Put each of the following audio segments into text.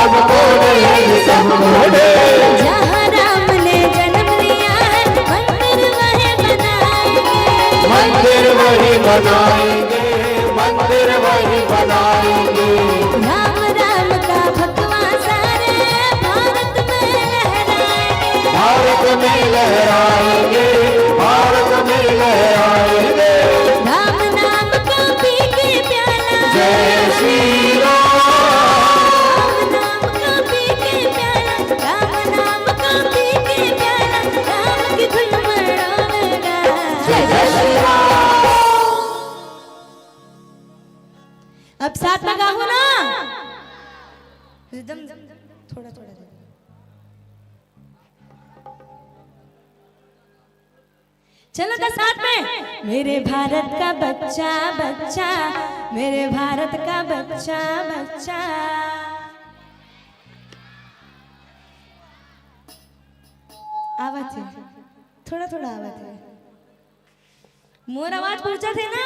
सबको ढेर सबको ढेर। जहाँ राम ने जन्म लिया है मंदिर वही बनाएंगे, मंदिर वही बनाएंगे, मंदिर वही बनाएंगे। राम राम का भगवा सारे भारत में लहराएंगे, भारत में लहराएंगे, भारत में लहराएंगे। राम नाम का पी के प्याला, जय श्री राम। राम नाम का पी के प्याला, राम नाम का पी के प्याला, राम की धुन मड़ावेगा। जय श्री राम। अब साथ में गाओ ना, रिदम थोड़ा थोड़ा दे। चलो तो साथ में। मेरे भारत का बच्चा बच्चा, मेरे भारत का बच्चा बच्चा। आवाज है, थोड़ा थोड़ा आवाज है। मोर आवाज पहुंचा थे ना,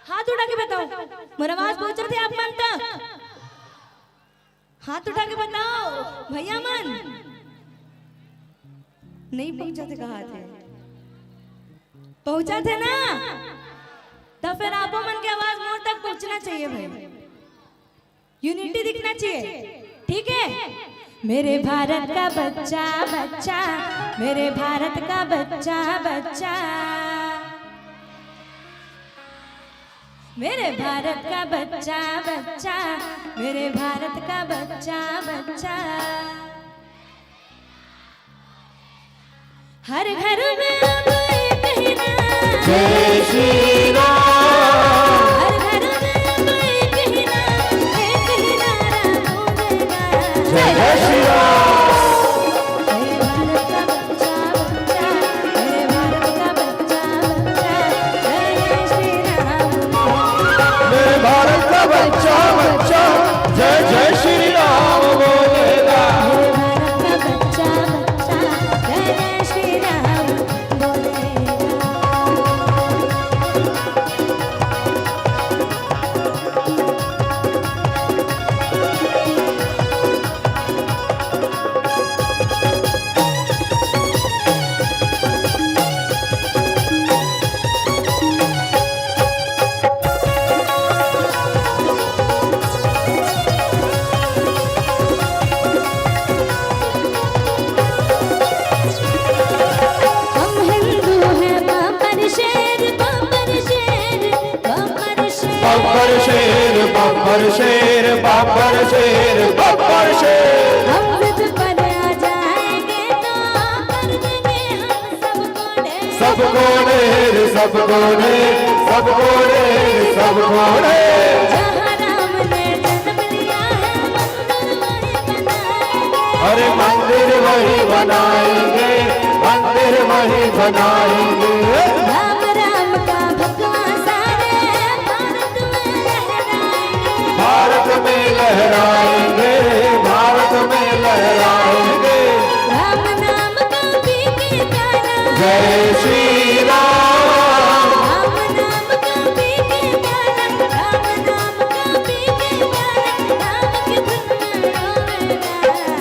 हाथ उठा के बताओ। मोर आवाज पहुंच रहे थे आप मन तक? हाथ उठा के बताओ भैया मन। नहीं पहुंचा थे, कहा थे? पहुंचा थे ना? तो फिर आपो मन की आवाज मोर तक पहुंचना चाहिए भाई, यूनिटी दिखना चाहिए, ठीक है? मेरे भारत का बच्चा बच्चा, मेरे भारत का बच्चा बच्चा, मेरे भारत का बच्चा बच्चा, मेरे भारत का बच्चा बच्चा। हर घर में अब एक ही नाम, जय श्री राम। हर घर में अब एक ही नाम, एक ही नारा गूंजेगा। जय श्री राम। मेरे भारत का बच्चा बच्चा, मेरे भारत का बच्चा बच्चा, जय श्री राम। मेरे भारत का बच्चा बच्चा जय जय श्री राम बोलेगा। मेरे भारत का बच्चा बच्चा, जय जय श्री राम बोलेगा। हम हिंदू हैं बब्बर शेर, बब्बर शेर, बब्बर शेर। बब्बर शेर बब्बर शेर बब्बर शेर बब्बर शेर। हम जिद पर आ जाएंगे तो कर देंगे हम सबको ढेर। सबको ढेर सबको ढेर सबको ढेर सबको ढेर। जहाँ राम ने जन्म लिया है मंदिर वही बनाएंगे, अरे मंदिर वही बनाएंगे, मंदिर वही बनाएंगे। राम राम का भगवा सारे भारत में लहराएंगे, भारत में लहराएंगे, भारत में लहराएंगे। राम नाम का पी के प्याला, जय श्री राम। राम नाम का पी के प्याला, राम नाम का पी के प्याला, राम की धुन मड़ावेगा।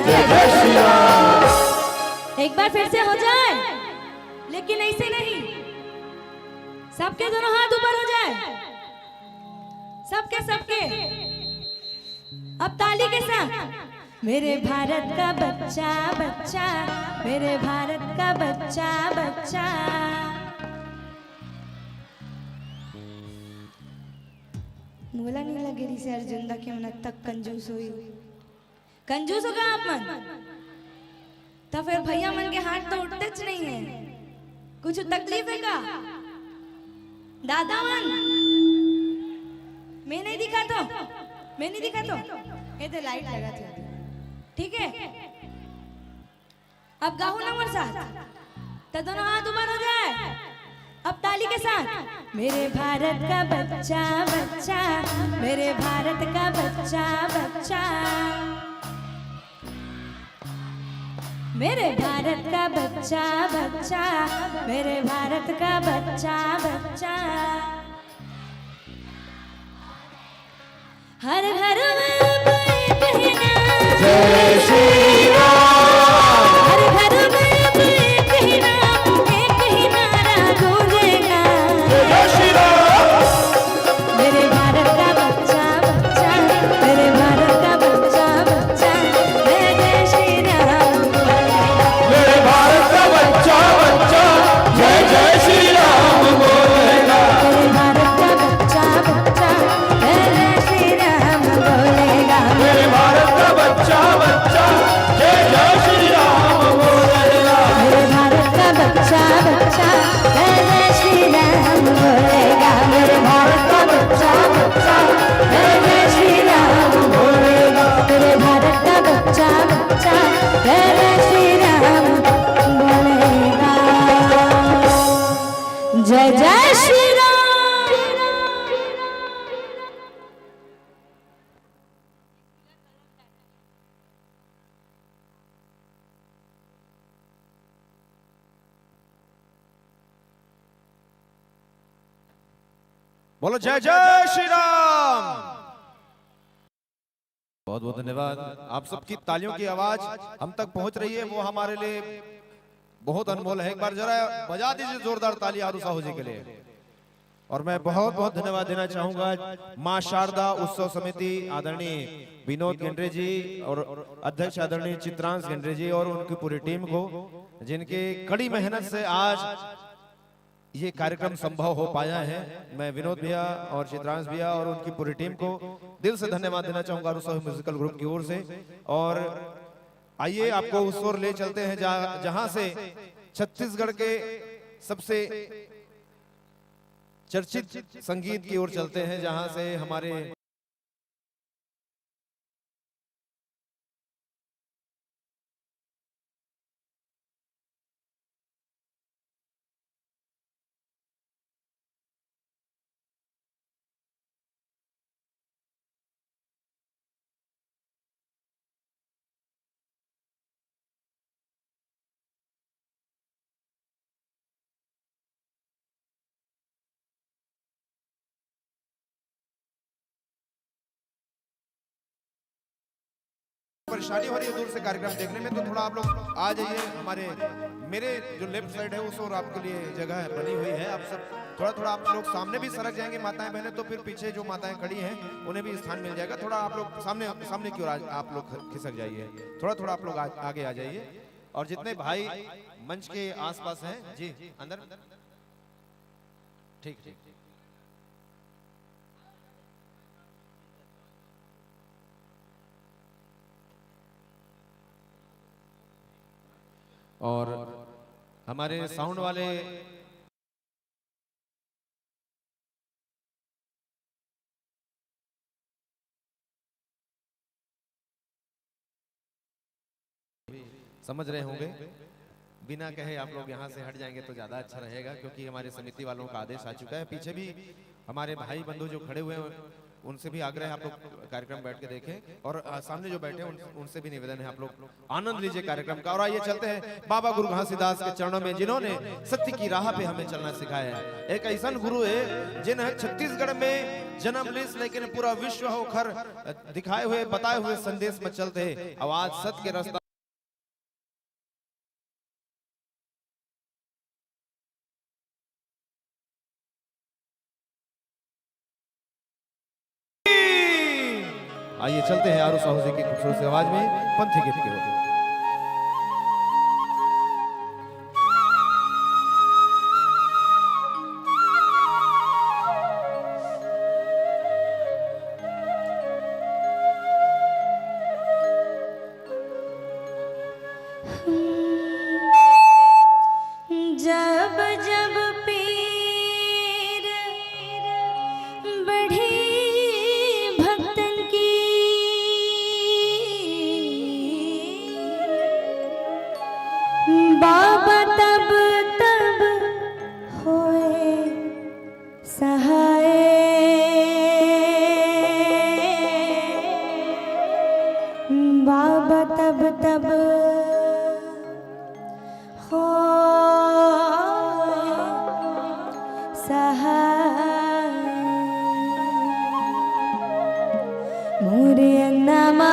जय श्री राम। एक बार फिर से हो जाए, लेकिन ऐसे नहीं, सबके दोनों हाथ ऊपर हो जाए, सबके सबके। अब ताली के साथ। मेरे भारत का बच्चा बच्चा, मेरे भारत का बच्चा बच्चा। बोला नहीं लगे री से अर्जुन दा के मन तक कंजूस हुई, कंजूस होगा आप मन तो फिर भैया मन के हाथ तो उठते च नहीं है। कुछ तकलीफ है का दादा मन? मैं नहीं दिखा तो, मैं नहीं दिखा तो ये तो लाइट लगा था, ठीक है? अब गाओ ना मेरे साथ, तो दोनों हाथ ऊपर हो जाए। अब ताली के साथ। मेरे भारत का बच्चा बच्चा, मेरे भारत का बच्चा बच्चा, मेरे भारत का बच्चा बच्चा, मेरे भारत का बच्चा बच्चा। हर घर में अब एक ही नाम, बोलो जय जय श्री राम। बहुत बहुत धन्यवाद। आप सबकी तालियों की आवाज हम तक पहुंच रही है, वो हमारे लिए बहुत अनमोल है। एक बार जरा बजा दीजिए जोरदार ताली आरू साहू जी के लिए। और मैं बहुत बहुत धन्यवाद देना चाहूंगा मां शारदा उत्सव समिति आदरणीय विनोद गेंड्रे जी और अध्यक्ष आदरणीय चित्रांश गेंड्रे जी और उनकी पूरी टीम को, जिनके कड़ी मेहनत से आज ये कार्यक्रम संभव हो पाया है। मैं विनोद भैया और चित्रांश भैया और उनकी पूरी टीम को दिल से धन्यवाद देना चाहूंगा रुसो म्यूजिकल ग्रुप की ओर से। और आइए आपको उस ओर ले चलते हैं जहां से छत्तीसगढ़ के सबसे चर्चित संगीत की ओर चलते हैं, जहां से हमारे परेशानी हो रही है दूर से कार्यक्रम देखने में, तो थोड़ा आप लोग आ जाइए। हमारे मेरे जो लेफ्ट साइड है उस ओर आपके लिए जगह बनी हुई है। आप सब थोड़ा आप लोग सामने भी सरक जाएंगे माताएं बहनें, तो फिर पीछे जो माताएं खड़ी हैं उन्हें भी स्थान मिल जाएगा। थोड़ा आप लोग सामने की ओर आप लोग खिसक जाइए। थोड़ा आप लोग आगे आ जाइए। और जितने भाई मंच के आसपास हैं जी अंदर, ठीक। और हमारे साउंड वाले समझ रहे होंगे, बिना कहे आप लोग यहाँ से हट जाएंगे तो ज्यादा अच्छा रहेगा, क्योंकि हमारे समिति वालों का आदेश आ चुका है। पीछे भी हमारे भाई बंधु जो खड़े हुए हैं उनसे भी आग्रह है आप लोग कार्यक्रम बैठ के देखें, और सामने जो बैठे हैं उनसे भी निवेदन है आप लोग आनंद लीजिए कार्यक्रम का। और आइए चलते हैं बाबा गुरु घासीदास के चरणों में, जिन्होंने सत्य की राह पे हमें चलना सिखाया है। एक ऐसा गुरु है जिन्हें छत्तीसगढ़ में जन्म लिस, लेकिन पूरा विश्व होकर दिखाए हुए बताए हुए संदेश में चलते हैं। आवाज सत्य के रास्ता आइए चलते हैं आरू साहू जी की खूबसूरत आवाज में पंथी गीत की ओर। जब पीर बढ़ी भक्तन की, बाबा तब होए सहाय। बाबा तब हो सहाय। मोरे अंगना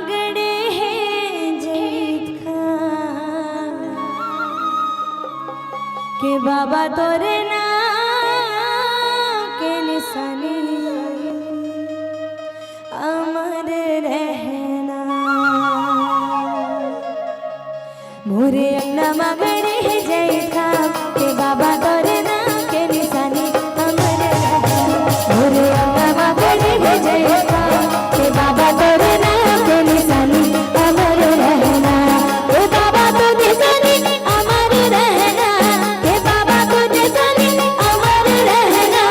गड़े हैं जेठ खां के बाबा तोरे नाम के निशानी अमर रहना। मोरे अंगना गड़े हैं जेठ खां के बाबा तोरे नाम के निशानी अमर रहना। मोरे अंगना गड़े हैं जेठ खां के बाबा तोरे नाम के निशानी अमर रहना। ओ बाबा तो निशानी अमर रहना, के बाबा तो निशानी अमर रहना,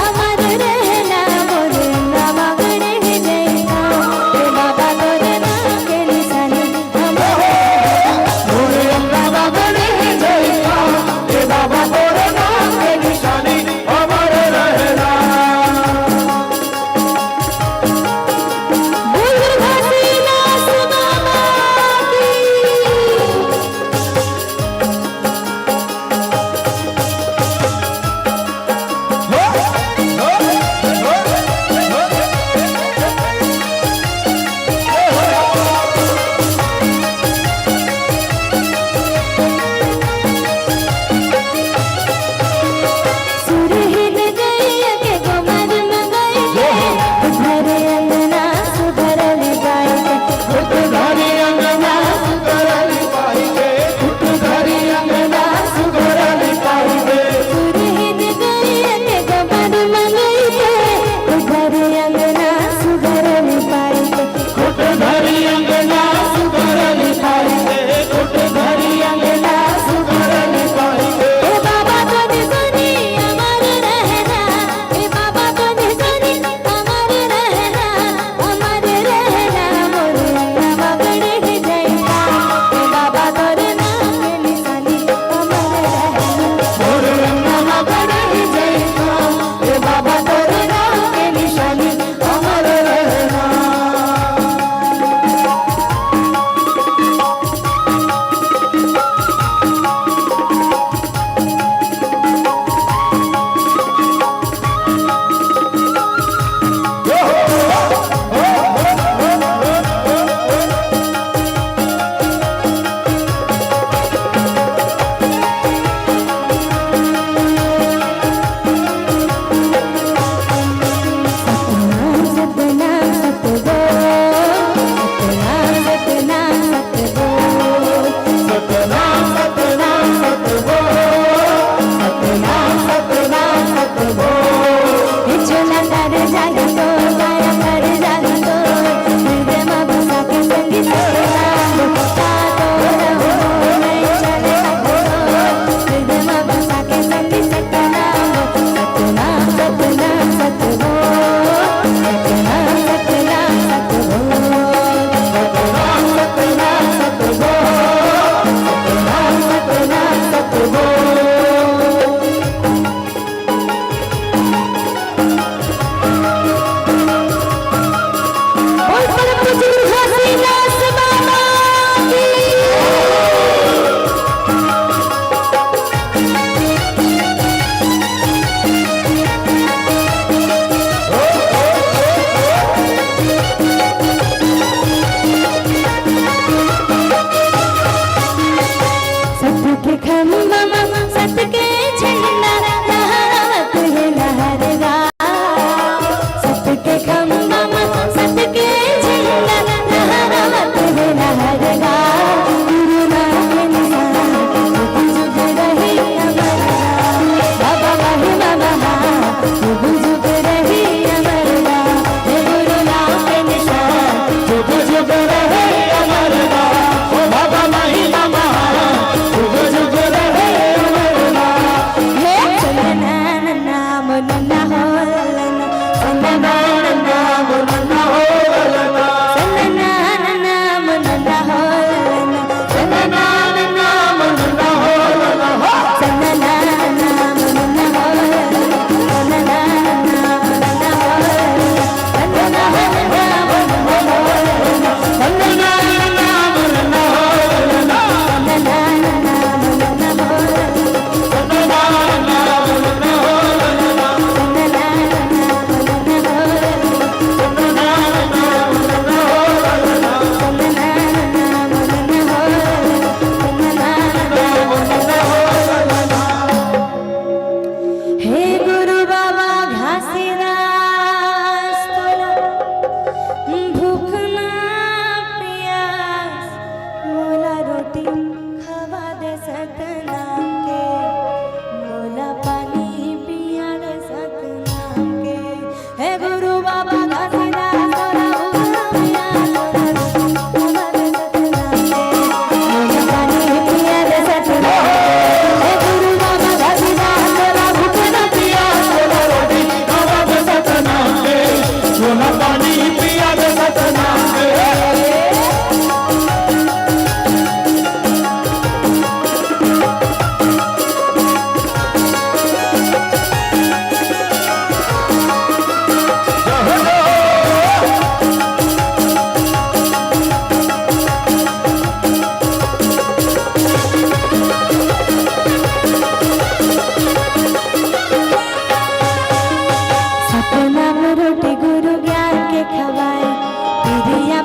अमर रहना। मोरे अंगना गड़े हैं जेठ खां के बाबा तोरे नाम के निशानी अमर रहना। मोरे अंगना गड़े हैं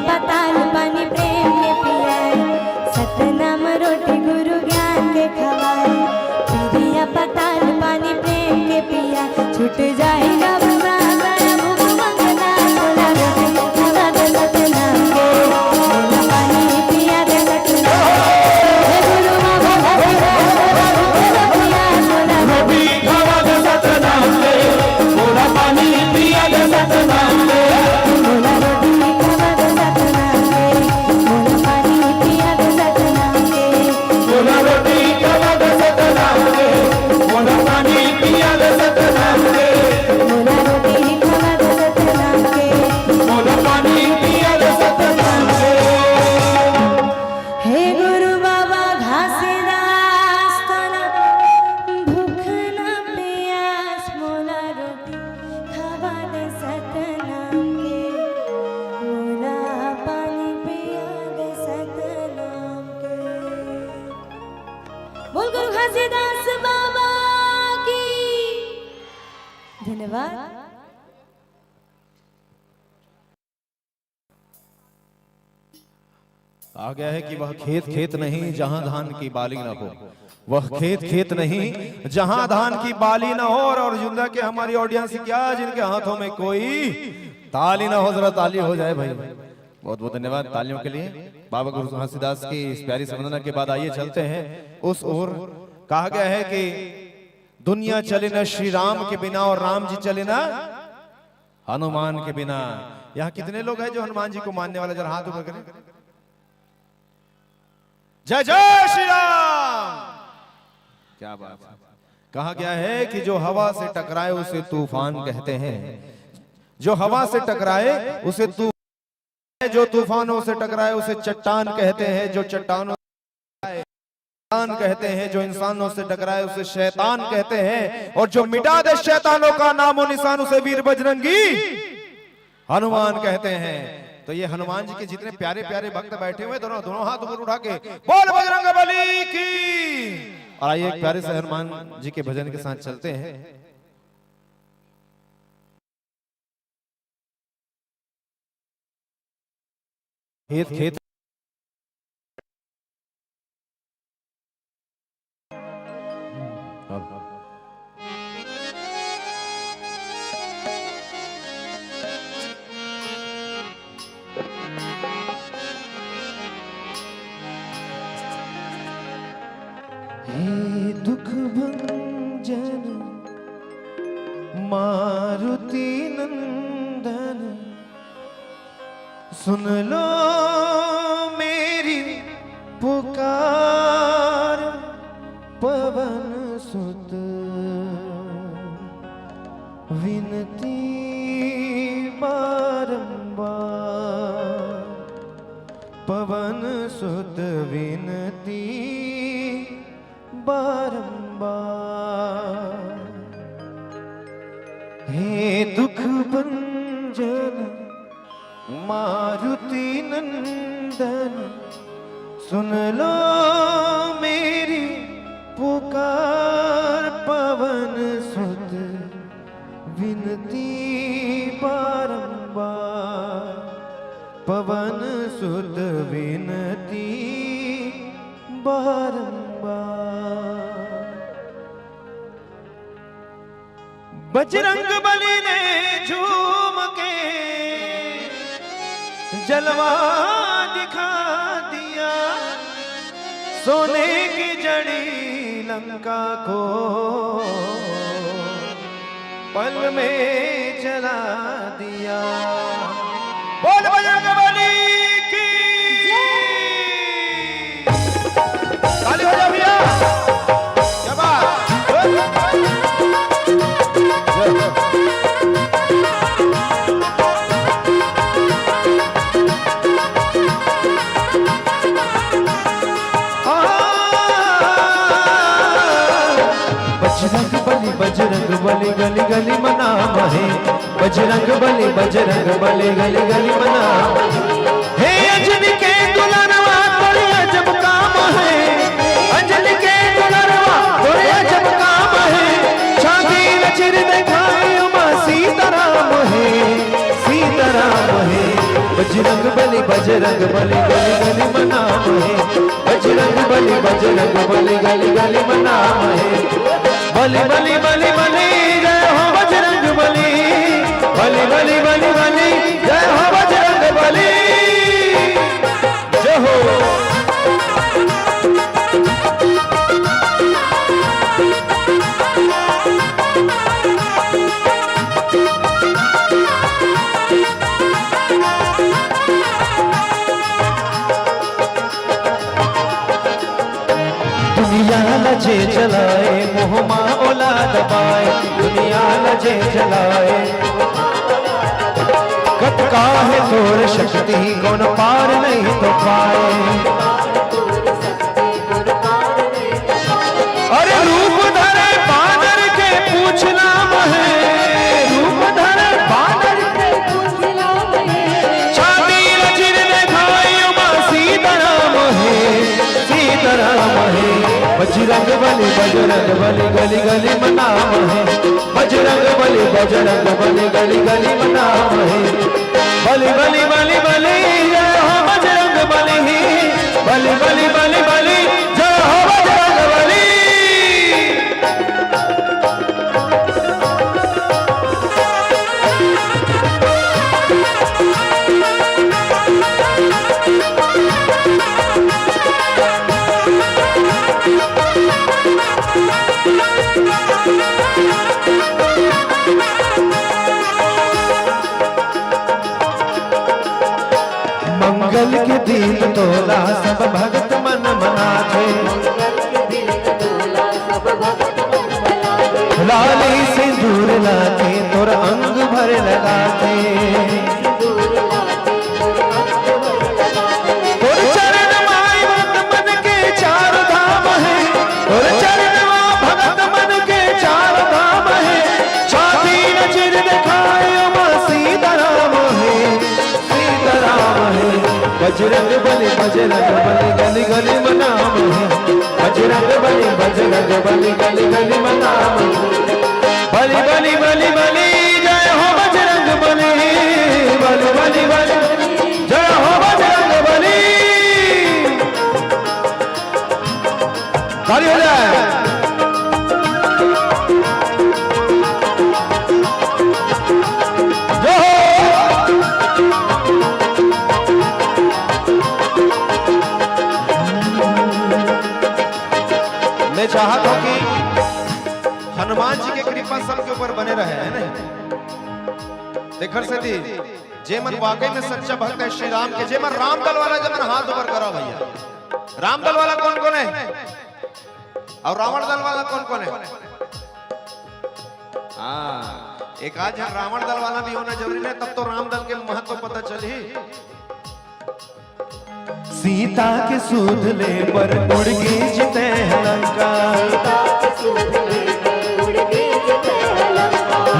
पताल पानी प्रेम के पियाए, सतनाम रोटी गुरु ज्ञान के खवाए। पिरिया पताल पानी प्रेम के पिया, छूट जाएगा बुरादा भूख मंगना। बोला रोटी खवा दे सतनाम के, बोला पानी पिया दे सतनाम के। गुरु बाबा भगवान पिया, बोला रोटी खवा दे सतनाम के, बोला पानी पिया दे सतनाम के। बोला रोटी खवा दे सतनाम के, बोला पानी पिया दे सतनाम के। बोला रोटी खवा दे सतनाम के, बोला पानी पिया दे सतनाम के। बोला रोटी खवा दे सतनाम के, बोला पानी पिया दे सतनाम के। हे गुरु बाबा घासीदास तना, भूख न प्यास मोला रोटी खवा दे सतनाम के, मोला पानी पिया दे सतनाम के। बोल गुरु घासीदास बाबा की धन्यवाद। आ गया है कि वह खेत खेत नहीं जहां धान की बाली न हो, वह खेत खेत नहीं जहां धान की बाली न हो। और जुंदा के हमारी ऑडियंस क्या, जिनके हाथों में कोई ताली ना हो, जरा ताली हो जाए भाई। बहुत बहुत धन्यवाद तालियों के लिए। बाबा गुरु घासीदास की इस प्यारी संवंदना के बाद आइए चलते हैं उस ओर। कहा गया है कि दुनिया चले न श्री राम के बिना, और राम जी चले ना हनुमान के बिना। यहाँ कितने लोग हैं जो हनुमान जी को मानने वाले, जरा हाथ ऊपर करें। जय जय श्री राम। क्या बात है। कहा गया है कि जो हवा से टकराए उसे तूफान कहते हैं, जो हवा से टकराए उसे तूफान, जो तूफानों से टकराए उसे चट्टान कहते हैं, जो चट्टानों शैतान कहते हैं, जो इंसानों से टकराए उसे शैतान कहते हैं, और जो मिटा दे शैतानों का नामो निशान उसे वीर बजरंगी हनुमान कहते हैं। तो ये हनुमान जी के जितने प्यारे प्यारे भक्त बैठे हुए, दोनों दोनों हाथ ऊपर उठा के बोल बजरंग बली की। और आइए एक प्यारे से हनुमान जी के भजन के साथ चलते हैं। खेत खेत हे दुख भंजन मारुति नंदन, सुन लो मेरी पुकार। पवन सुत विनती बारंबार, पवन सुत विनती बारंबार। हे दुख भंजन मारुति नंदन, सुन लो मेरी पुकार। पवन सुत विनती बारंबार, पवन सुत विनती बारंबार। बजरंग बली ने झूम के जलवा दिखा दिया, सोने की जड़ी लंका को पल में जला दिया। बोल बजरंग बली की ताली हो जाओ भैया। क्या बात। बजरंग बली गली गली मना महे, बजरंग बली गली गली मना। हे अंजनी के दुल्हनवा तोरे अजब काम है, अंजनी के दुल्हनवा तोरे अजब काम है। छाती चिर दिखाई उमा सीताराम है, सीताराम है। बजरंग बली गली गली मनाम है बजरंग बली गली गली मनाम है बली बली बली बली जय हो बजरंग बली बली बली बली बली जय हो बजरंग बली जय हो दुनिया लजे चलाए मोहमा ओला दबाए दुनिया लजे चलाए कत का है तोर शक्ति कौन पार नहीं तो पाए अरे रूप धरे बादर के पूछ नाम है रूप धरे बादर के पूछ नाम है छाती लचिर दिखाई उमा सीताराम है बजरंग बली गली गली मनाम है बजरंग बली गली गली मनाम है बली बली बली बली जय हो बजरंग बली बली बली बली बली जय हो बजरंग बली मंगल के दिन तोला सब भगत मन मना थे लाली सिंदूर लाके तोर अंग भर लगाते तोर चरण माई भगत मन के चार धाम है तोर चरण भगत मन के चार धाम है छाती नचिर दिखाए मां सीताराम है बजरंग बली गली गली मनाम है बजरंग बली गली गली मनाम बली बली बली बली जय हो बजरंग बली बली बली बली जय हो बजरंग बली ताली हो जाए मैं चाहता हूं कि हनुमान जी के कृपा सबके ऊपर बने रहे है ना देखर से थी जे मन वाकई में सच्चा भक्त है श्री राम के जे मन राम दल वाला जब हाथ ऊपर करो भैया राम दल वाला कौन कौन है और रावण दल वाला कौन कौन है हाँ एक आज रावण दल वाला भी होना जरूरी है तब तो राम दल के महत्व पता चली सीता के सूद ले पर उड़ के जिते लंका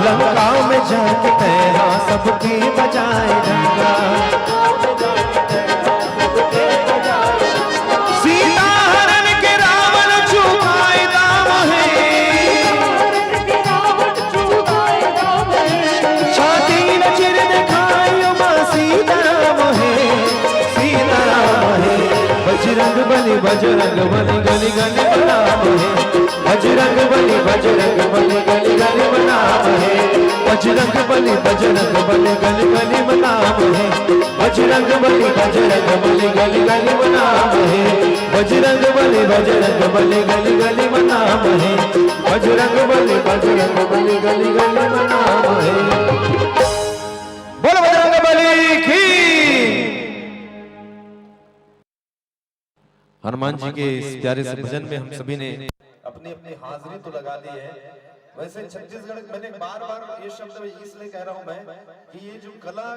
लंका में जाके तेरा सबकी बजाए डंका सीता हरण के रावण चुकाए दाम है छाती न चिर दिखाई मां सीताराम है बजरंग बली गली गली मनाम है बजरंग बली गली गली मनाम है बजरंग बली गली गली मनाम है बजरंग बली गली गली मनाम है बजरंग बली गली गली मनाम है बजरंग बली गली गली मनाम है बोलो बजरंग बली की हनुमान जी के इस प्यारे से भजन में हम सभी ने अपनी अपनी हाजिरी तो लगा दी है वैसे छत्तीसगढ़ मैंने बार बार ये शब्द इसलिए कह रहा हूं मैं कि ये जो कला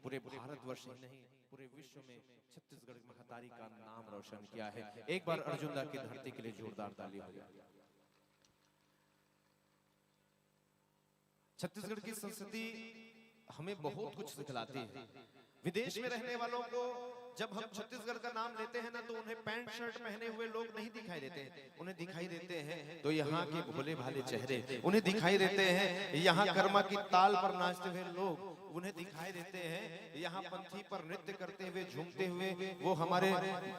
पूरे भारतवर्ष ही नहीं पूरे विश्व में छत्तीसगढ़ महतारी का नाम रोशन किया है। एक बार अर्जुन दा की धरती के लिए जोरदार ताली हो जाए। छत्तीसगढ़ की संस्कृति हमें बहुत कुछ सिखलाती है। विदेश में रहने वालों को जब हम छत्तीसगढ़ का नाम लेते हैं ना तो उन्हें पैंट शर्ट पहने हुए लोग नहीं दिखाई देते हैं, उन्हें दिखाई देते हैं तो यहाँ के भोले भाले चेहरे, उन्हें दिखाई देते हैं यहाँ कर्मा की ताल पर नाचते हुए लोग, उन्हें दिखाई देते हैं यहाँ पंथी पर नृत्य करते हुए झूमते हुए वो हमारे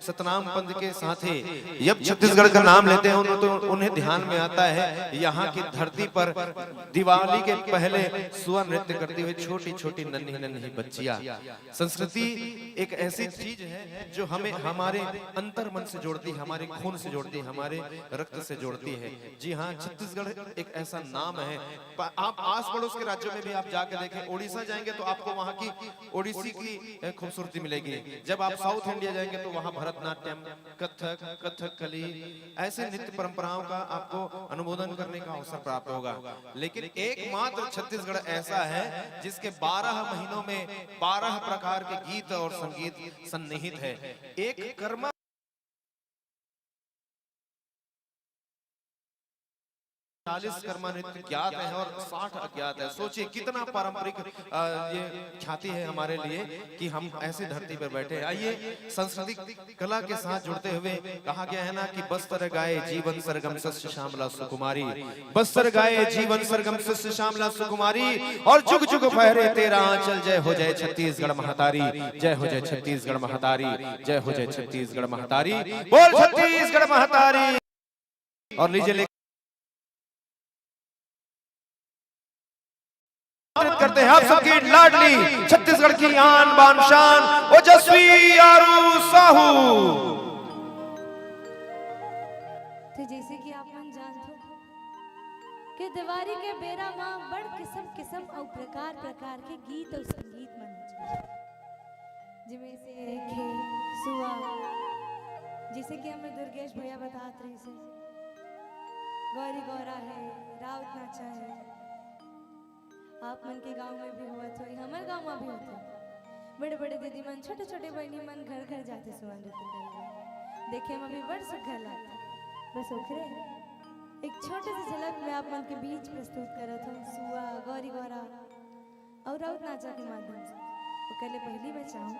सतनाम पंथ के साथी। जब छत्तीसगढ़ का नाम लेते हैं तो उन्हें ध्यान में आता है यहाँ की धरती पर दिवाली के पहले सुआ नृत्य करती हुई छोटी छोटी नन्ही नन्ही बच्चियां। संस्कृति एक ऐसी चीज है जो हमें हमारे अंतर मन से जोड़ती है, हमारे खून से जोड़ती है, हमारे रक्त से जोड़ती है। जी हाँ, छत्तीसगढ़ एक ऐसा नाम है। आप आस पड़ोस के राज्यों में भी आप जाकर देखें, ओडिशा जाएंगे तो आपको वहाँ की ओडिसी की खूबसूरती मिलेगी। जब आप साउथ इंडिया जाएंगे तो वहाँ भरतनाट्यम, कथक, कथकली ऐसे नृत्य परंपराओं का आपको अनुमोदन करने का अवसर प्राप्त होगा। लेकिन एकमात्र छत्तीसगढ़ ऐसा है जिसके 12 महीनों में 12 प्रकार के गीत और संगीत सन्निहित है। एक कर्मा 40 कर्मा नृत्य ज्ञात है और 60 अज्ञात है। सोचिए कितना पारंपरिक ये ख्याति है हमारे लिए कि हम ऐसे धरती पर बैठे। आइए सांस्कृतिक कला के साथ जुड़ते हुए कहा गया है ना कि बस्तर गाए जीवन सरगम सस्य श्यामला सुकुमारी, बस्तर गाए जीवन सरगम सस्य श्यामला सुकुमारी, और जुग जुग फहरे तेरा आंचल। जय हो जय छत्तीसगढ़ महतारी, जय हो जय छत्तीसगढ़ महतारी, जय हो जय छत्तीसगढ़ महतारी, बोल छत्तीसगढ़ महतारी। और लीजिए करते हैं आप सबकी लाडली छत्तीसगढ़ की आन बान शान ओजस्वी आरू साहू। तो जैसे कि आप मन जानते हो कि दिवाली के बेरा मां बड़ किस्म किस्म और प्रकार प्रकार के गीत और संगीत मन जिमें से खे सुआ, जैसे कि हमें दुर्गेश भैया बताते रहे से गौरी गौरा है, राउत नाचा है। आप मन के गांव में भी हुआ तो हमारे गांव में भी होता। बड़े बड़े दीदी मन, छोटे छोटे बहनी मन घर घर जाते सुआ नृत्य करने, देखे में भी बड़ सुघर लगता। बस ओखरे एक छोटे से झलक में आप मन के बीच प्रस्तुत करत हो सुआ, गौरी गौरा और राउत नाचा के माध्यम से। तो पहले पहली मैं चाहूँ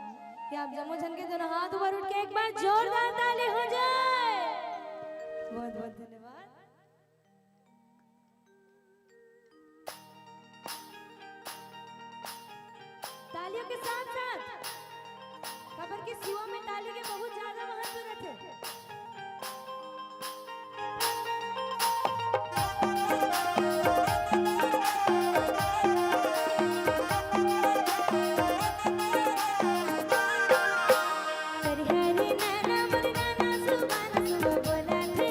कि आप जमो झन के दोनों हाथ ऊपर उठ के एक बार जोरदार ताली हो जाए। बहुत बहुत धन्यवाद। तालियों के साथ साथ खबर की सुआ में ताली के बहुत ज्यादा महत्व रहते हैं। हरी हरी नाना मुरना सुबह सुबह बोला थे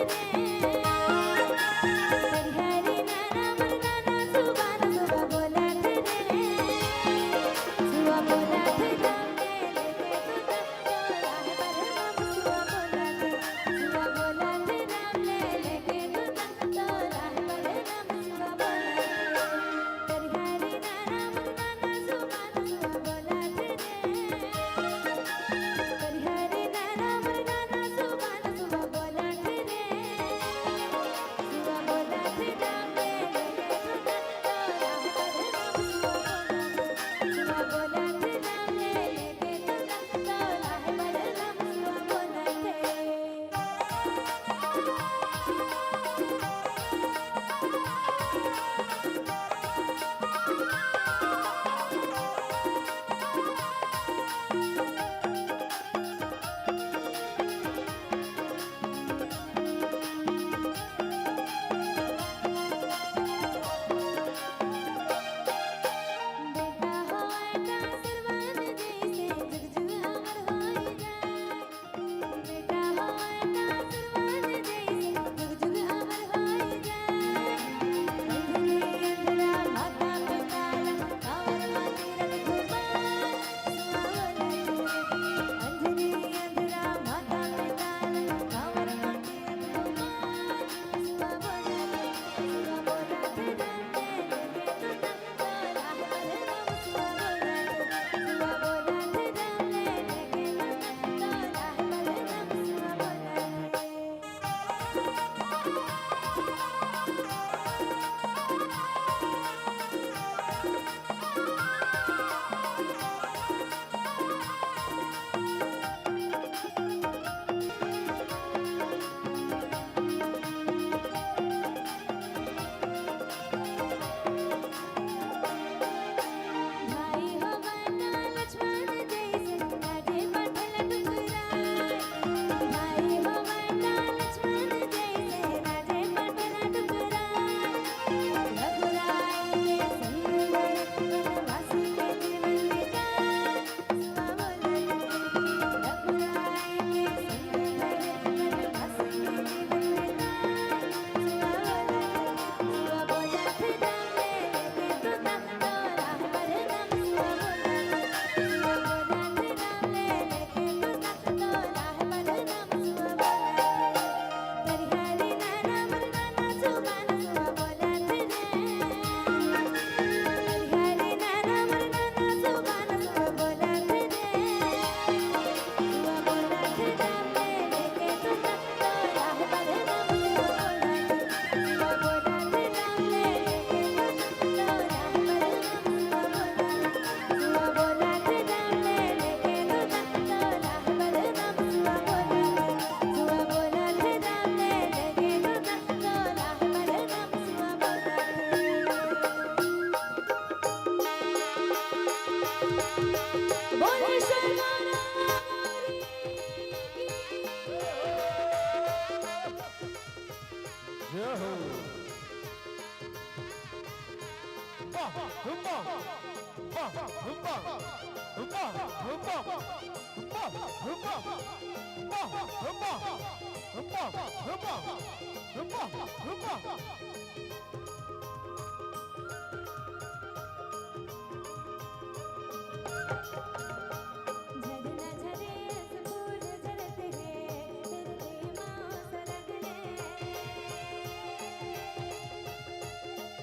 झरना झरे अस फूल झरते हैं फिरते मास रगले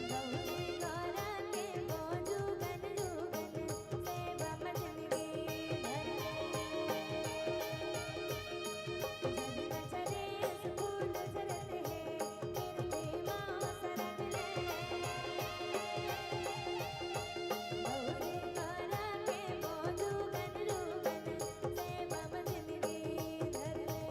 गौरी गौरा के जुगन जुगन सेवा मजनगी झरना झरे अस फूल झरते हैं फिरते मास रगले गौरी गौरा के जुगन जुगन सेवा मजनगी धरले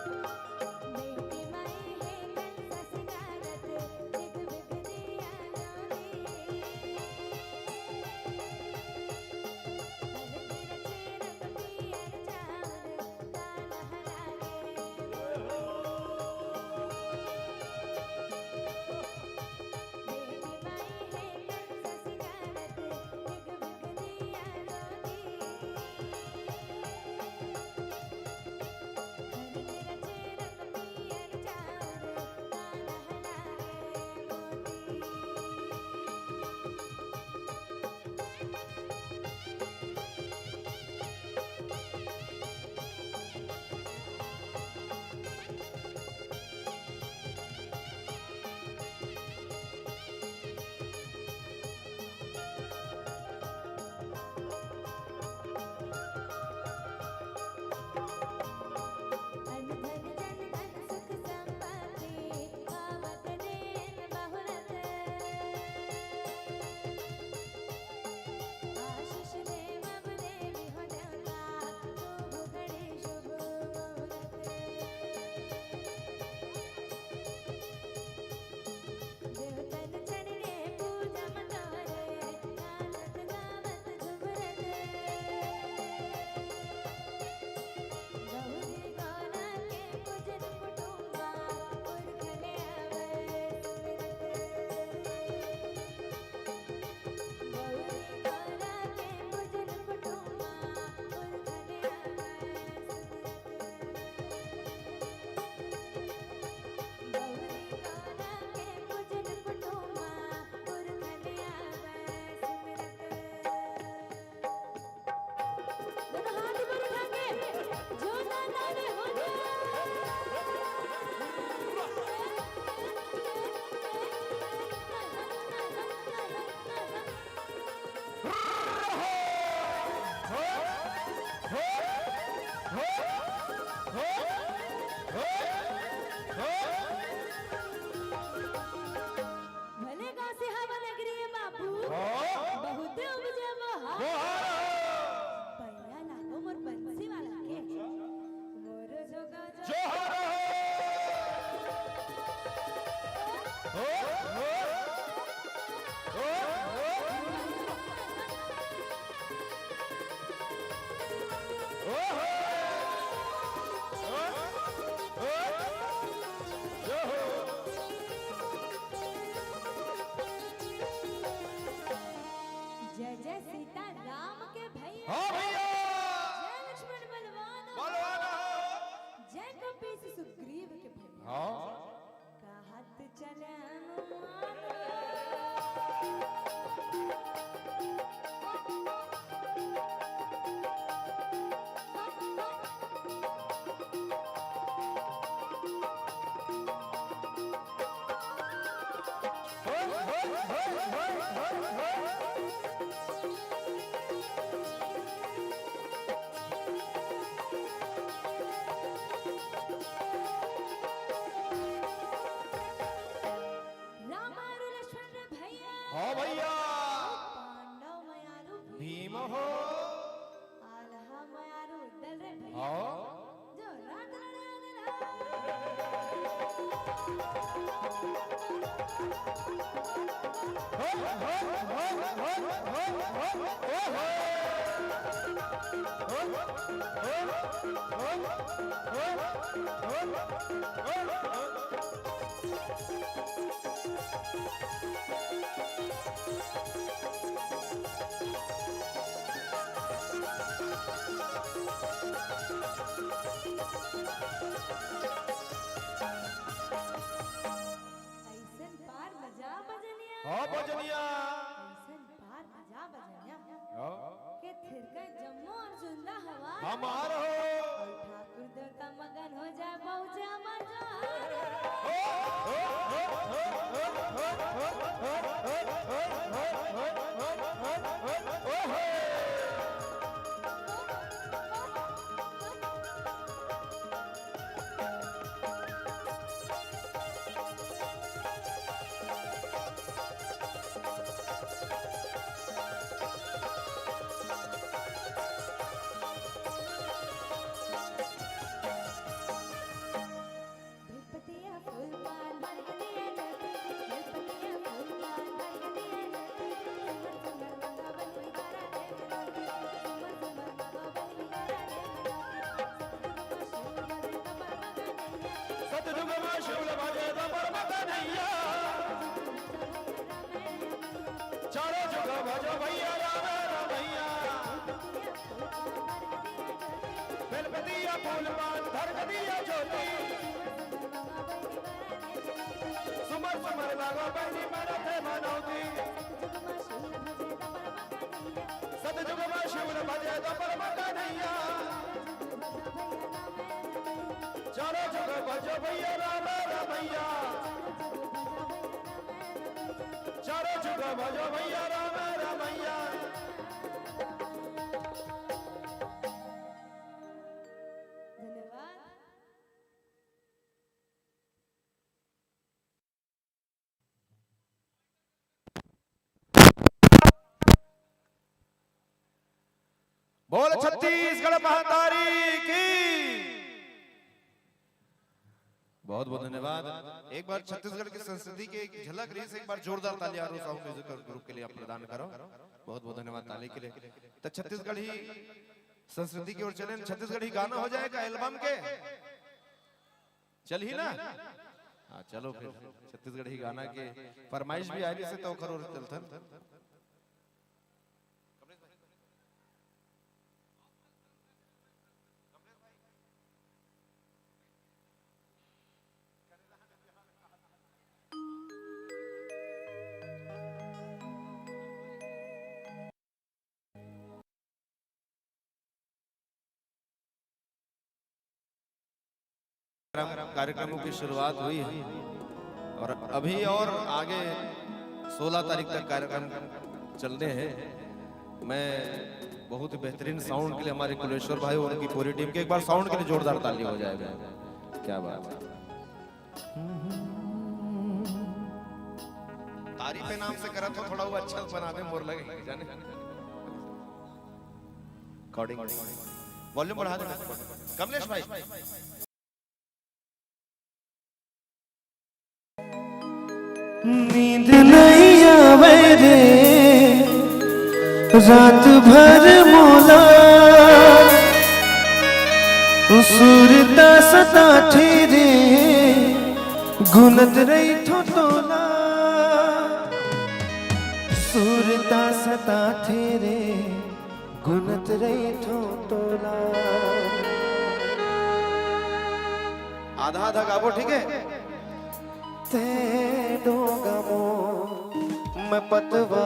बेटी माई है कंसा सिंगारत दिग बिग दिया नौनी हरती रचे रंग पियर चांद काला हरागे बेटी माई है कंसा सिंगारत दिग बिग दिया नौनी हरती रचे रंग पियर चांद काला हरागे मोती अन धन जन धन सुख संपत्ति पावत देन बहुरत आशीष देव अब देवी हो देवता शुभ घड़ी शुभ मुहूर्त देवतन चरणे पूजा मतोरे गावत गावत झुमरत गौरी गौरा के पूजन कुटुंबा पुरखले आवे सुमिरत गौरी गौरा के पूजन कुटुंबा पुरखले आवे सुमिरत गौरी गौरा के पूजन कुटुंबा पुरखले आवे सुमिरत दोनों हाथ ऊपर उठा के जो दाताने हो भले गाँव से हवा नगरी है बापू बहुत उपजे बहा पहिया लागो मोर बंसी वाला के मोर जोगा जो ऐसन पार बजा बजनिया हाँ बजनिया ऐसन पार बजा बजनिया के थिरके जम्मू और जुंदा हवा हमार हो और ठाकुर देवता मगन हो जाए पहुंचे अमर बेलपतिया फूल पान भर गलिया नदी बेलपतिया फूल पान भर गलिया नदी सुमर सुमर मंगा बन बिगाड़ा दे नदी सुमर सुमर मंगा बन बिगाड़ा दे नदी सतयुग में शिव बजे कमर मगनैया चारों जगह भजो भैया राम रमैया बेलपतिया फूल पान धर दिया ज्योति सुमर सुमर लागो बहनी मनते मनौती सतयुग में शिव भजे तो परम कन्हैया चारों जगह भजो भैया राम रमैया चारों जगह भजो भैया राम रमैया धन्यवाद बोल छत्तीसगढ़ महातारी की बहुत बहुत धन्यवाद। एक बार छत्तीसगढ़ की संस्कृति की एक झलक रही से एक बार जोरदार ताली आरो साउंड म्यूजिकल ग्रुप के लिए आप प्रदान करो। बहुत बहुत धन्यवाद ताली के लिए। तो छत्तीसगढ़ी संस्कृति की ओर चलें। छत्तीसगढ़ी गाना हो जाएगा एल्बम के, चल ही ना। हाँ चलो फिर छत्तीसगढ़ी गाना के फरमाइश भी आई से तो करो चलथन। कार्यक्रमों की शुरुआत हुई है और अभी और आगे 16 तारीख तक कार्यक्रम चलने हैं। मैं बहुत ही बेहतरीन साउंड के लिए हमारे कुलेश्वर भाई और उनकी पूरी टीम के एक बार साउंड के लिए जोरदार ताली हो जाएगा। क्या बात है। तारीफ नाम से करा तो थोड़ा वो अच्छा बनाने मोर लगे जाने। रिकॉर्डिंग वॉल्यूम बढ़ा देना कमलेश भाई। नींद नहीं आवे रे रात भर मोला सुरता सता ठेरे गुनत रही थोटोला सुरता सता ठेरे गुनत रही थोटोला। आधा आधा गाबो ठीक है। ते डोगमो मैं पतवा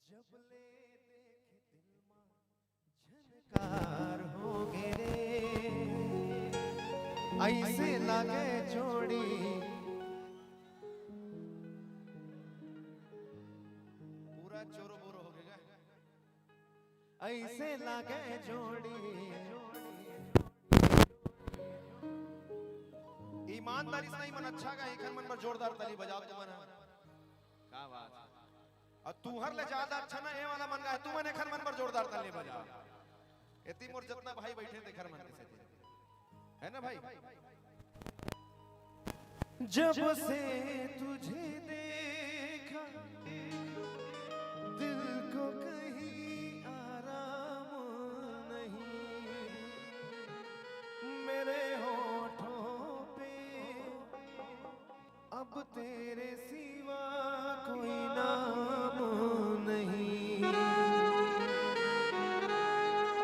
जब ले देखे दिल मां झनकार हो गे रे ऐसे लागे जोड़ी पूरा चोरो बोरो हो गया। ऐसे लागे जोड़ी। ईमानदारी से नहीं मन अच्छा का एक मन पर जोरदार ताली बजाओ तू मन। क्या बात है। और तू हर ले ज्यादा अच्छा ना ये वाला मन का है तू मन एक मन पर जोरदार ताली बजा। इतनी मोर जितना भाई बैठे थे घर मन के है ना भाई। जब से तुझे देखा दिल को कहीं आराम नहीं, मेरे होठों पे अब तेरे सिवा कोई नाम नहीं।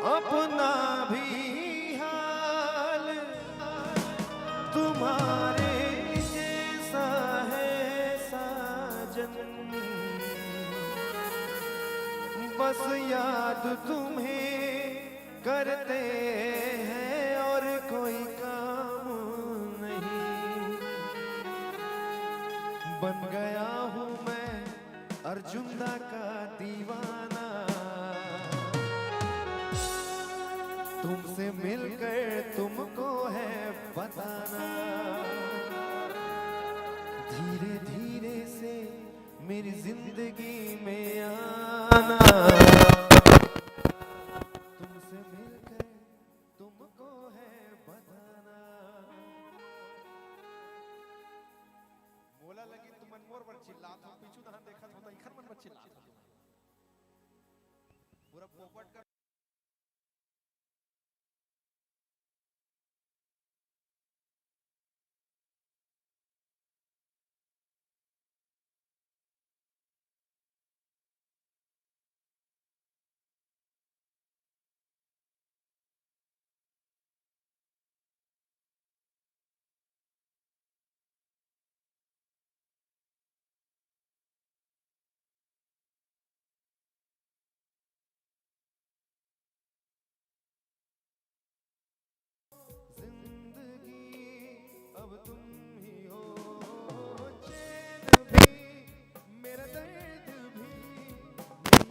अपना भी हाल तुम्हारे जैसा है साजन, बस याद तुम्हें करते हैं और कोई काम नहीं। बन गया हूँ मैं अर्जुन का दीवाना, तुमसे मिलकर तुमको है बताना। धीरे धीरे से मेरी जिंदगी में आना, तुमसे मिलकर तुमको है बताना। बोला लगी तू मन मोर पर चिल्लात हो पीछू दहन देखत हो त इखर मन पर चिल्लात हो पूरा पोपट का अब तुम ही हो, चैन भी मेरा दर्द भी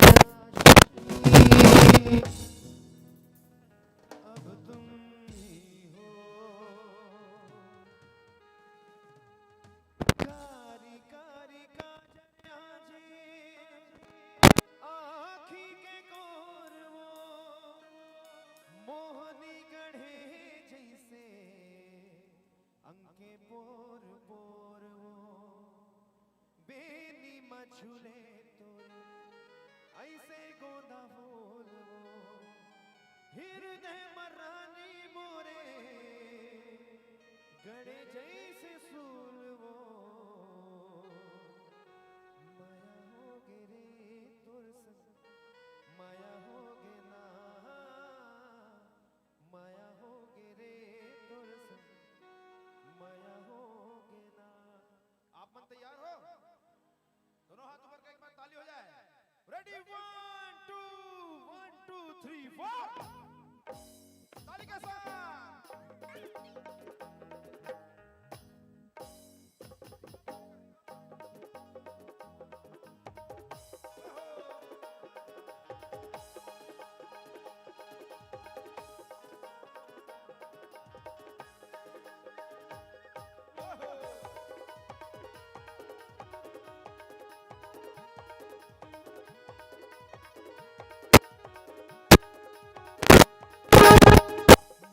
मेरी आशिकी। अब तुम ही हो, कारी कारी काजल आँखी के कोर वो मोहनी गढ़े जैसे अंके पोर पोर वो बेनी मछुले तो ऐसे गोंदा फूल वो हृदय मरानी मोरे गड़े जैसे सूल वो। माया हो गे रे तोर संग, माया हो गे ना, माया हो गे रे तोर संग, माया होगे ना। आप मन तैयार हो दोनों हाथ ऊपर एक बार ताली हो जाए। रेडी 1 2 3 4 ताली के साथ।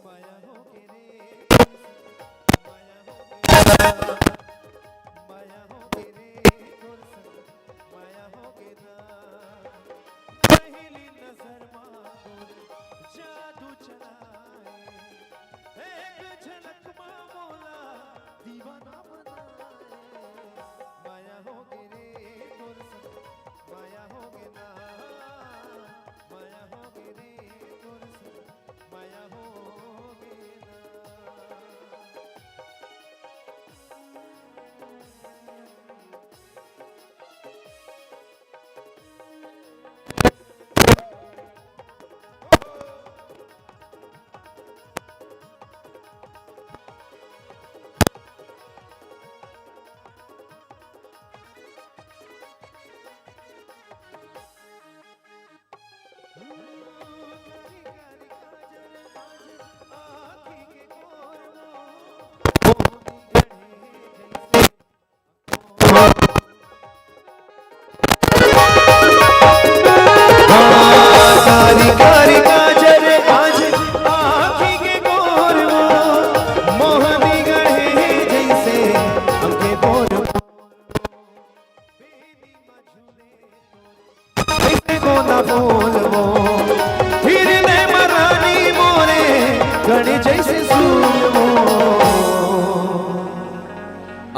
माया होगे रे, माया होगे, माया होगे रे तोर संग, माया होगे ना। पहली नजर मांगो जादू चलाए, एक झलक मां मोला दीवाना बनाए। माया होगे रे तोर संग, माया होगे ना, माया होगे रे तोर संग, माया होगे ना। को न बोलवो हृदय मरानी मोरे गणी जैसे सूलवो।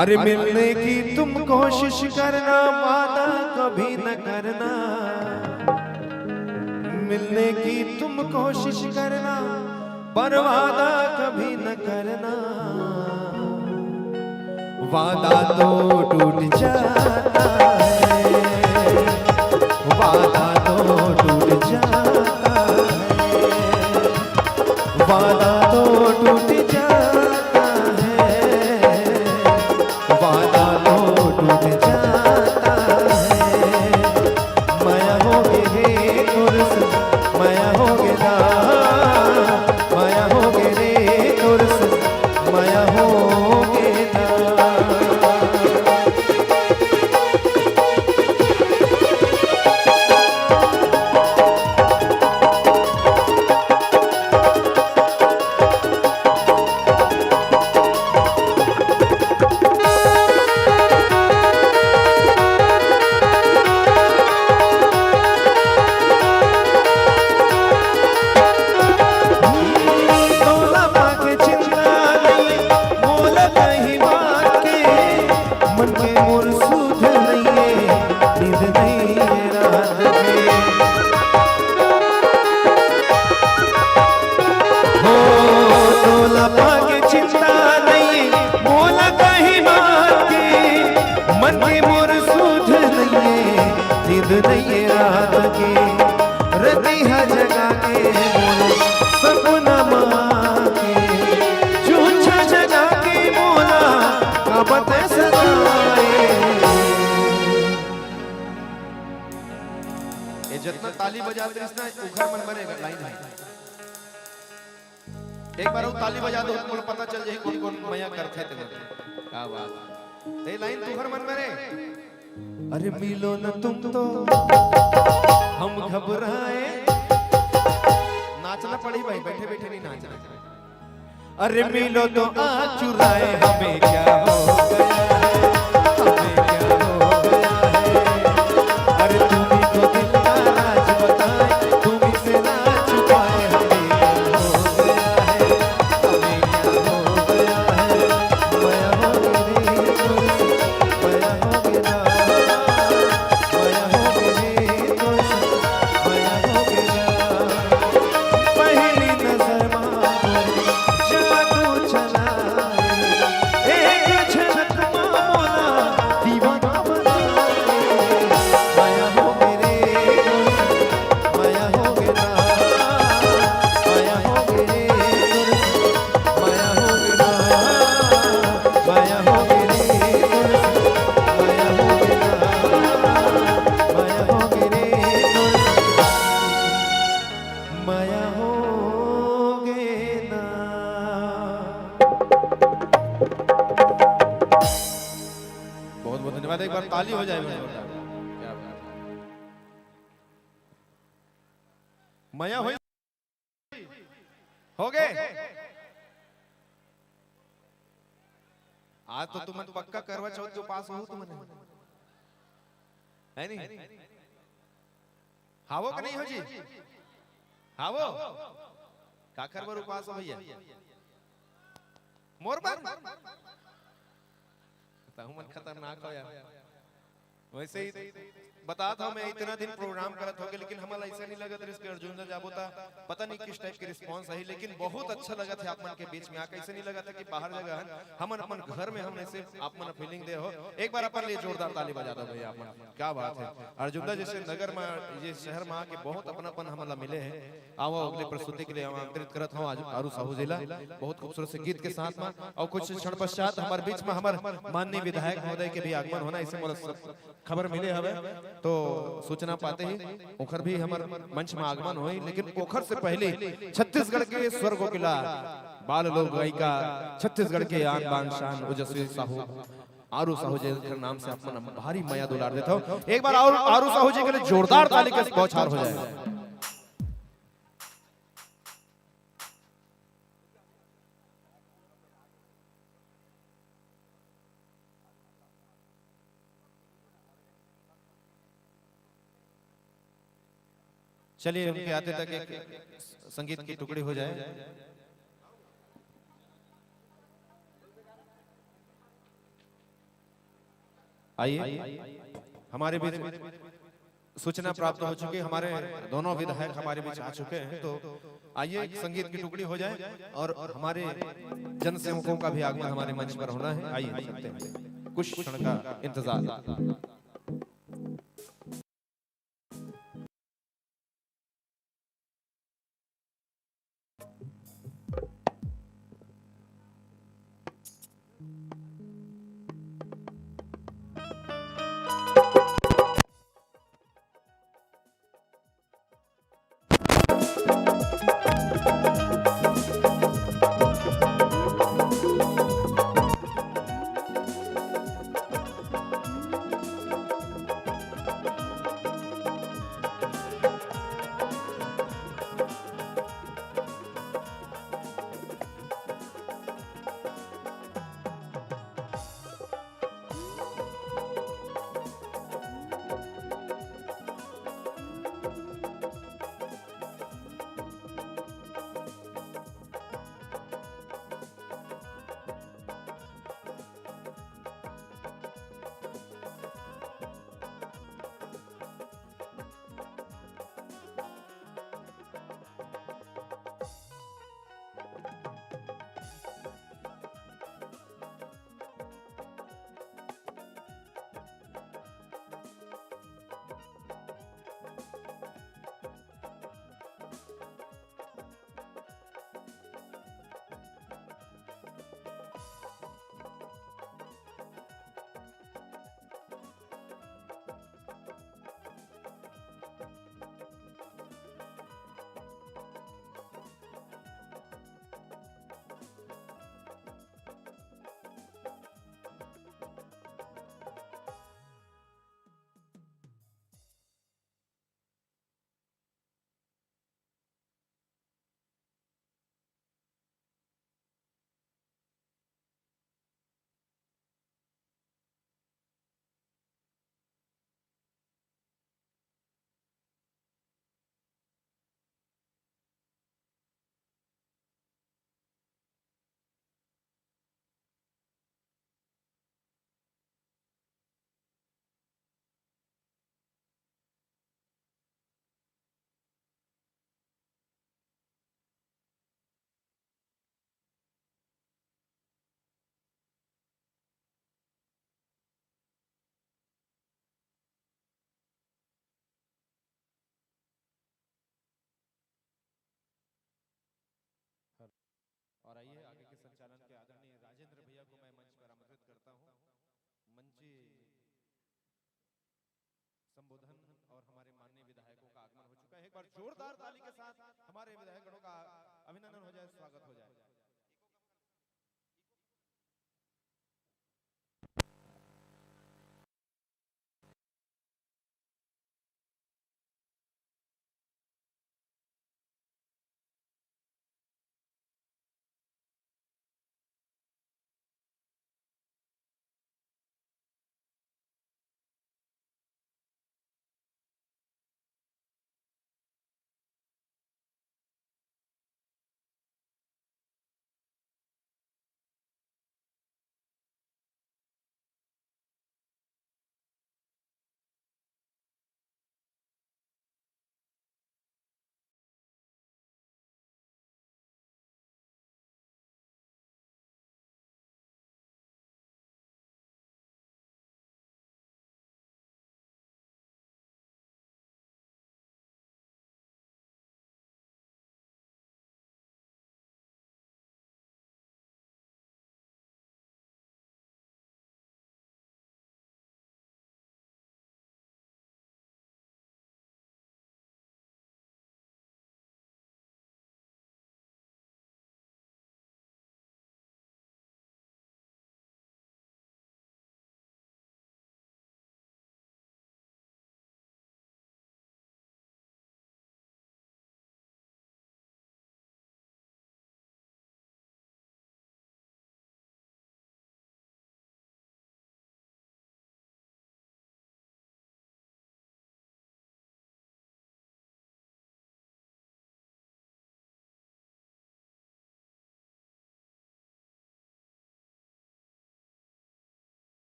अरे मिलने की तुम कोशिश करना वादा कभी न करना, मिलने की तुम कोशिश करना पर वादा कभी न करना। वादा तो टूट जाता है, वादा तो टूट जाता है, वादा तो टूट जाता है, वादा तो टूट जाता है। माया हो गे रे तुरस, माया हो गे ना, माया हो गे रे तुरस, माया हो गे ना। नहीं रात के रतिहा जगा के बोलो सपना माँ के झूठा जगा के बोला कबत सजाए। ये जितना ताली बजाते इतना उखड़ मन बनेगा लाइन है। एक बार वो ताली बजा दो तो पता चल जाए कौन कौन मैया करते थे। क्या बात ये लाइन तुखर मन बने। अरे मिलो न तुम तो हम घबराए। नाचना पड़ी भाई, बैठे बैठे नहीं नाचना। अरे मिलो तो आ चुराए हमें क्या हो गया है, हमें क्या हो गया है। अरे तुम ही तो दिल का राज बताए, तुम ही से ना छुपाए। हमें क्या हो गया है, हमें क्या हो गया है। माया हो गई रे तुझसे, माया हो गई ना, माया हो गई रे तुझसे, माया हो गई ना। पहली नजर मांगो जादू चला, एक झलक मामोला दीवाना बना। माया हो गई रे तुझसे, माया हो गई ना, माया हो गई रे तुझसे, माया हो गई ना, माया हो गई रे तुझसे, माया हो गई ना, माया हो गई रे तुझसे, माया हो गई ना। बहुत बहुत धन्यवाद। एक बार ताली हो जाए भाई जोरदार। क्या बात है। मैया हुई हो गए। आज तो तुम पक्का करवा चौथ जो पास हो तुमने है नहीं। हावो का नहीं हो जी, हावो काखर बर उपास हो भैया मोर पर ताहू मन खतरनाक हो यार। वैसे ही बता था मैं इतना दिन प्रोग्राम करत होगे लेकिन हमारा ऐसा नहीं लगा था इसके अर्जुन ने जाबो था पता नहीं किस टाइप के रिस्पांस आई, लेकिन बहुत अच्छा लगा था आप मन के बीच में आके। ऐसे नहीं लगा था कि बाहर जगह है हम अपन घर में हम ऐसे आप मन फीलिंग दे हो। एक बार अपन लिए जोरदार ताली बजा दो भैया आप मन। क्या बात है। अर्जुन जैसे नगर में ये शहर में आके बहुत अपनापन हमारा मिले हैं। आओ अगले प्रस्तुति के लिए हम आमंत्रित करत हूं आज आरू साहू जिला बहुत खूबसूरत से गीत के साथ में। और कुछ क्षण पश्चात हमारे बीच में हमारे माननीय विधायक महोदय के भी आगमन होना इसे मोला खबर मिले हवे तो सूचना पाते ही ओखर भी हमार मंच में आगमन हुई। लेकिन ओखर से पहले छत्तीसगढ़ के स्वर कोकिला बाल लोक गायिका छत्तीसगढ़ के आन बान शान ओजस्वी साहू आरू साहू जी के नाम से अपना भारी माया दुलार देता हूं। एक बार और आरू साहू जी के लिए जोरदार ताली के बौछार हो जाए। चलिए उनके आते तक एक संगीत की टुकड़ी हो जाए। आइए, हमारे बीच सूचना प्राप्त हो चुकी है, हमारे दोनों विधायक हमारे बीच आ चुके हैं, तो आइए एक संगीत की टुकड़ी हो जाए और हमारे जनसेवकों का भी आगमन हमारे मंच पर होना है। आइए सुनते हैं, कुछ क्षण का इंतजार। और आइए आगे के संचालन के आदरणीय राजेंद्र भैया को मैं मंच पर आमंत्रित करता हूं। मंच संबोधन और हमारे माननीय विधायकों का आगमन हो चुका है। एक बार जोरदार ताली के साथ हमारे विधायकगणों का अभिनंदन हो जाए, स्वागत हो जाए।